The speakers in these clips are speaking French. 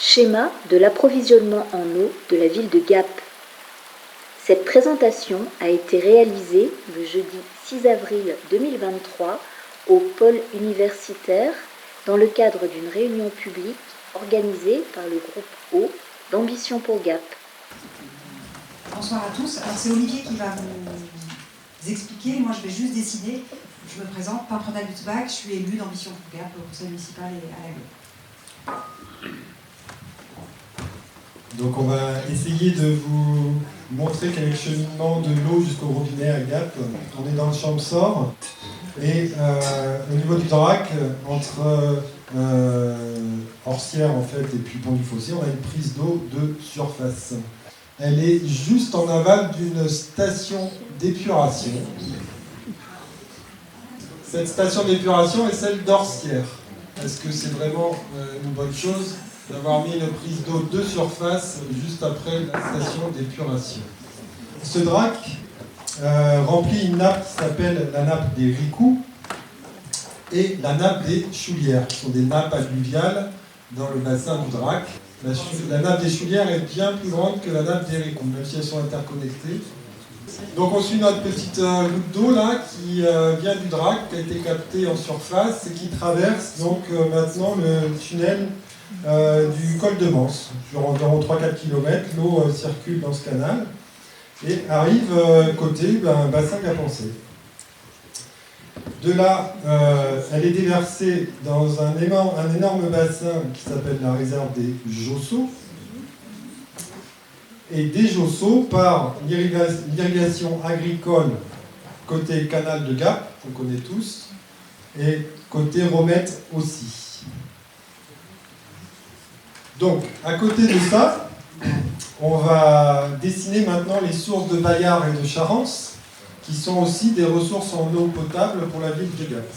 Schéma de l'approvisionnement en eau de la ville de Gap. Cette présentation a été réalisée le jeudi 6 avril 2023 au pôle universitaire dans le cadre d'une réunion publique organisée par le groupe Eau d'Ambition pour Gap. Bonsoir à tous. Alors c'est Olivier qui va vous expliquer. Moi je vais juste décider. Je me présente, peintre d'Albutzbach, je suis élue d'Ambition pour Gap au conseil municipal et à la Gueule. Donc on va essayer de vous montrer quel est le cheminement de l'eau jusqu'au robinet à Gap. On est dans le Champsor et au niveau du Drac, entre Orsières en fait et puis Pont du Fossé, on a une prise d'eau de surface. Elle est juste en aval d'une station d'épuration. Cette station d'épuration est celle d'Orsières. Est-ce que c'est vraiment une bonne chose d'avoir mis une prise d'eau de surface juste après la station d'épuration? Ce drac remplit une nappe qui s'appelle la nappe des Ricous et la nappe des Choulières, qui sont des nappes alluviales dans le bassin du Drac. La nappe des Choulières est bien plus grande que la nappe des Ricous, même si elles sont interconnectées. Donc on suit notre petite goutte d'eau là qui vient du Drac, qui a été captée en surface et qui traverse donc maintenant le tunnel du col de Manse. Sur environ 3-4 km, l'eau circule dans ce canal et arrive côté bassin Gapençay. De là, elle est déversée dans un énorme bassin qui s'appelle la réserve des Josseaux. Et des Josseaux par l'irrigation agricole côté canal de Gap, qu'on connaît tous, et côté Romette aussi. Donc, à côté de ça, on va dessiner maintenant les sources de Bayard et de Charence, qui sont aussi des ressources en eau potable pour la ville de Gap.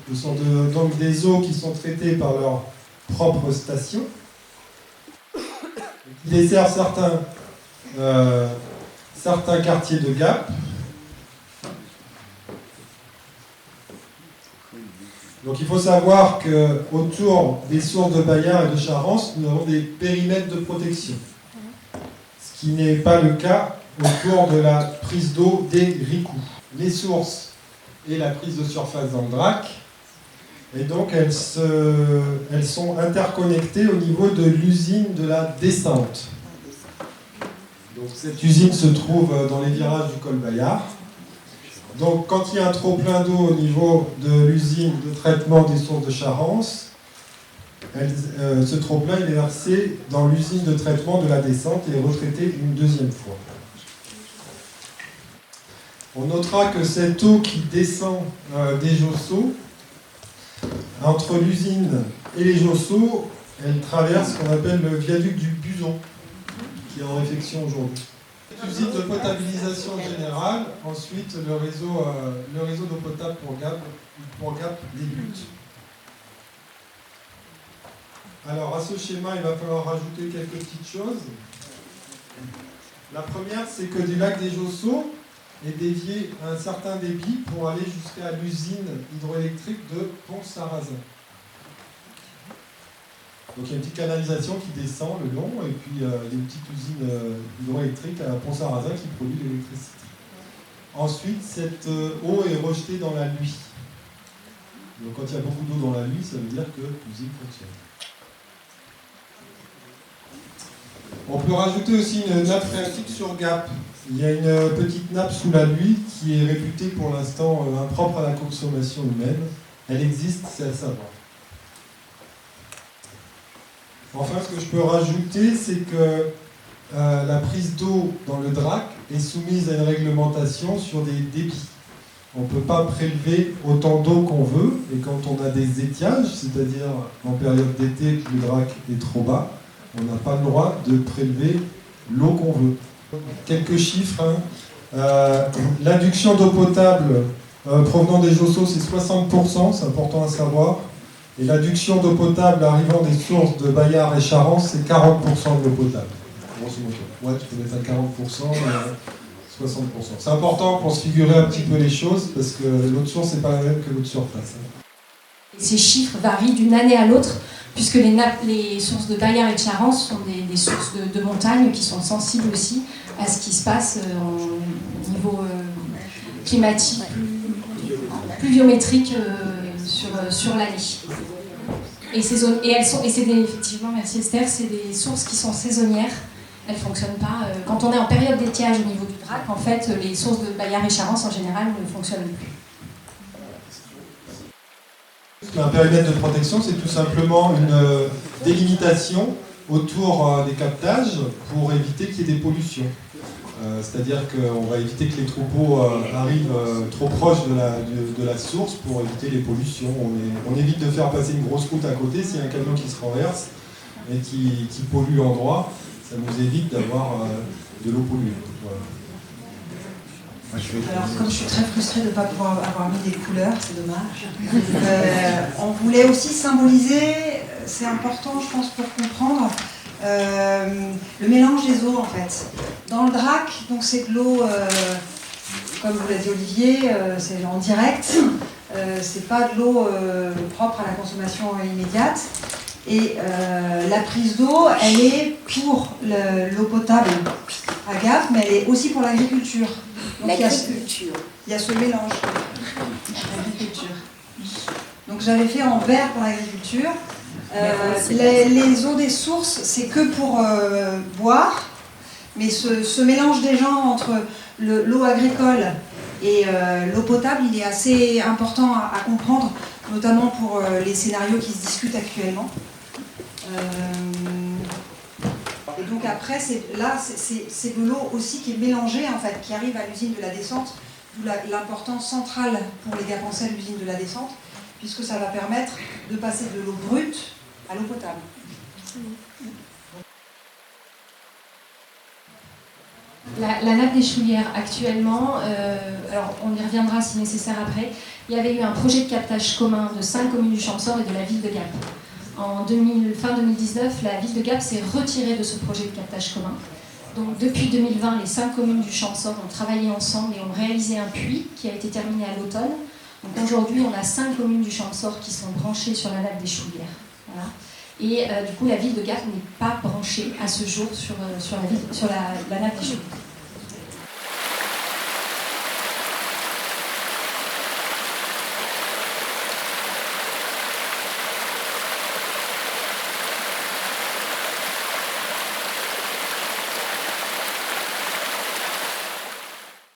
Ce sont donc des eaux qui sont traitées par leur propre station, qui desservent certains quartiers de Gap. Donc il faut savoir qu'autour des sources de Bayard et de Charence, nous avons des périmètres de protection. Ce qui n'est pas le cas autour de la prise d'eau des Ricous. Les sources et la prise de surface dans le Drac, et donc elles sont interconnectées au niveau de l'usine de la descente. Donc cette usine se trouve dans les virages du col Bayard. Donc quand il y a un trop plein d'eau au niveau de l'usine de traitement des sources de Charence, ce trop plein est versé dans l'usine de traitement de la descente et est retraité une deuxième fois. On notera que cette eau qui descend des Josseaux, entre l'usine et les Josseaux, elle traverse ce qu'on appelle le viaduc du Buzon, qui est en réfection aujourd'hui. Usine de potabilisation générale, ensuite le réseau d'eau potable pour Gap débute. Alors à ce schéma, il va falloir rajouter quelques petites choses. La première, c'est que du lac des Josseaux est dévié à un certain débit pour aller jusqu'à l'usine hydroélectrique de Pont-Sarrazin. Donc il y a une petite canalisation qui descend le long et puis il y a une petite usine hydroélectrique à Pont-Sarrazin qui produit l'électricité. Ensuite, cette eau est rejetée dans la nuit. Donc quand il y a beaucoup d'eau dans la nuit, ça veut dire que l'usine fonctionne. On peut rajouter aussi une nappe phréatique sur Gap. Il y a une petite nappe sous la Luye qui est réputée pour l'instant impropre à la consommation humaine. Elle existe, c'est à savoir. Enfin, ce que je peux rajouter, c'est que la prise d'eau dans le Drac est soumise à une réglementation sur des débits. On ne peut pas prélever autant d'eau qu'on veut, et quand on a des étiages, c'est-à-dire en période d'été que le Drac est trop bas, on n'a pas le droit de prélever l'eau qu'on veut. Quelques chiffres. L'induction d'eau potable provenant des Josseaux, c'est 60%, c'est important à savoir. Et l'adduction d'eau potable arrivant des sources de Bayard et Charence, c'est 40% de l'eau potable. Grosso modo. Ouais, tu peux mettre à 40%, 60%. C'est important pour se figurer un petit peu les choses, parce que l'eau de source n'est pas la même que l'eau de surface. Ces chiffres varient d'une année à l'autre puisque les sources de Bayard et de Charence sont des sources de montagne qui sont sensibles aussi à ce qui se passe au niveau climatique, pluviométrique sur l'année. Et effectivement, merci Esther, c'est des sources qui sont saisonnières. Elles ne fonctionnent pas. Quand on est en période d'étiage au niveau du Drac, en fait, les sources de Bayard et Charence en général ne fonctionnent plus. Un périmètre de protection, c'est tout simplement une délimitation autour des captages pour éviter qu'il y ait des pollutions. C'est-à-dire qu'on va éviter que les troupeaux arrivent trop proches de la source pour éviter les pollutions. On évite de faire passer une grosse route à côté s'il y a un camion qui se renverse et qui pollue l'endroit. Ça nous évite d'avoir de l'eau polluée. Voilà. Alors, comme je suis très frustrée de ne pas pouvoir avoir mis des couleurs, c'est dommage. On voulait aussi symboliser, c'est important, je pense, pour comprendre, le mélange des eaux, en fait. Dans le Drac, donc c'est de l'eau, comme vous l'a dit Olivier, c'est en direct. C'est pas de l'eau propre à la consommation immédiate. Et la prise d'eau, elle est pour l'eau potable à Gap, mais elle est aussi pour l'agriculture. L'agriculture. Il y a ce mélange. L'agriculture. Donc j'avais fait en vert pour l'agriculture. Les eaux des sources, c'est que pour boire, mais ce mélange des genres entre l'eau agricole et l'eau potable, il est assez important à comprendre, notamment pour les scénarios qui se discutent actuellement. Et donc après, c'est de l'eau aussi qui est mélangée, en fait, qui arrive à l'usine de la descente, d'où l'importance centrale pour les Gapencais, l'usine de la descente, puisque ça va permettre de passer de l'eau brute à l'eau potable. La nappe des Choulières, actuellement, alors on y reviendra si nécessaire après, il y avait eu un projet de captage commun de 5 communes du Champsaur et de la ville de Gap. Fin 2019, la ville de Gap s'est retirée de ce projet de captage commun. Donc depuis 2020, les 5 communes du Champsaur ont travaillé ensemble et ont réalisé un puits qui a été terminé à l'automne. Donc aujourd'hui, on a 5 communes du Champsaur qui sont branchées sur la nappe des Choulières. Voilà. Et du coup, la ville de Gap n'est pas branchée à ce jour sur la nappe des Choulières.